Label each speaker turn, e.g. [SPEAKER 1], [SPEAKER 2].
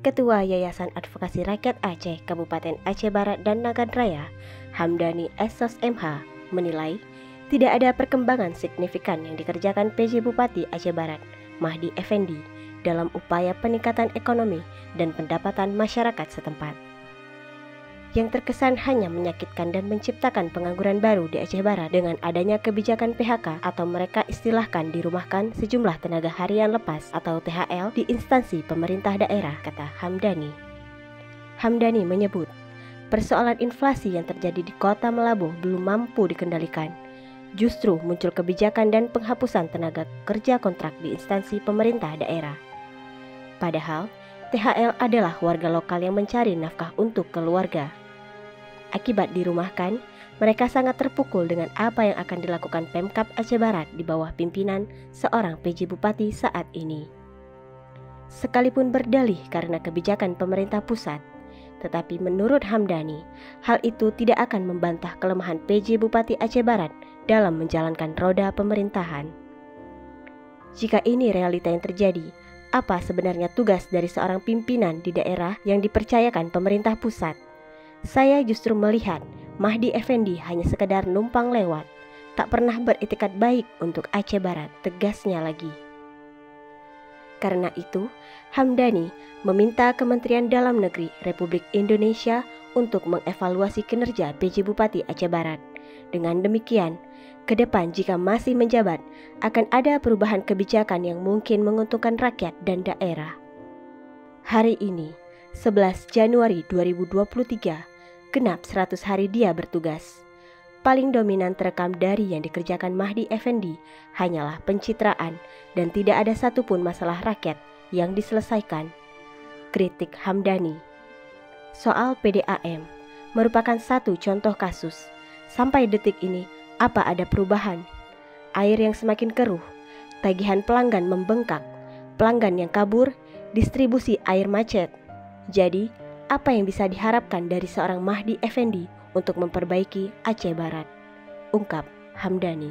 [SPEAKER 1] Ketua Yayasan Advokasi Rakyat Aceh Kabupaten Aceh Barat dan Nagan Raya, Hamdani Esos MH, menilai tidak ada perkembangan signifikan yang dikerjakan PJ Bupati Aceh Barat, Mahdi Effendi, dalam upaya peningkatan ekonomi dan pendapatan masyarakat setempat. Yang terkesan hanya menyakitkan dan menciptakan pengangguran baru di Aceh Barat dengan adanya kebijakan PHK atau mereka istilahkan dirumahkan sejumlah tenaga harian lepas atau THL di instansi pemerintah daerah, kata Hamdani. Hamdani menyebut, persoalan inflasi yang terjadi di Kota Melabuh belum mampu dikendalikan. Justru muncul kebijakan dan penghapusan tenaga kerja kontrak di instansi pemerintah daerah. Padahal, THL adalah warga lokal yang mencari nafkah untuk keluarga. Akibat dirumahkan, mereka sangat terpukul dengan apa yang akan dilakukan Pemkab Aceh Barat di bawah pimpinan seorang PJ Bupati saat ini. Sekalipun berdalih karena kebijakan pemerintah pusat, tetapi menurut Hamdani, hal itu tidak akan membantah kelemahan PJ Bupati Aceh Barat dalam menjalankan roda pemerintahan. Jika ini realita yang terjadi, apa sebenarnya tugas dari seorang pimpinan di daerah yang dipercayakan pemerintah pusat? Saya justru melihat Mahdi Effendi hanya sekedar numpang lewat, tak pernah beritikat baik untuk Aceh Barat, tegasnya lagi. Karena itu, Hamdani meminta Kementerian Dalam Negeri Republik Indonesia untuk mengevaluasi kinerja PJ Bupati Aceh Barat. Dengan demikian, ke depan jika masih menjabat, akan ada perubahan kebijakan yang mungkin menguntungkan rakyat dan daerah. Hari ini, 11 Januari 2023, genap 100 hari dia bertugas. Paling dominan terekam dari yang dikerjakan Mahdi Effendi hanyalah pencitraan dan tidak ada satupun masalah rakyat yang diselesaikan. Kritik Hamdani. Soal PDAM merupakan satu contoh kasus. Sampai detik ini, apa ada perubahan? Air yang semakin keruh, tagihan pelanggan membengkak, pelanggan yang kabur, distribusi air macet. Jadi, apa yang bisa diharapkan dari seorang Mahdi Effendi untuk memperbaiki Aceh Barat? Ungkap Hamdani.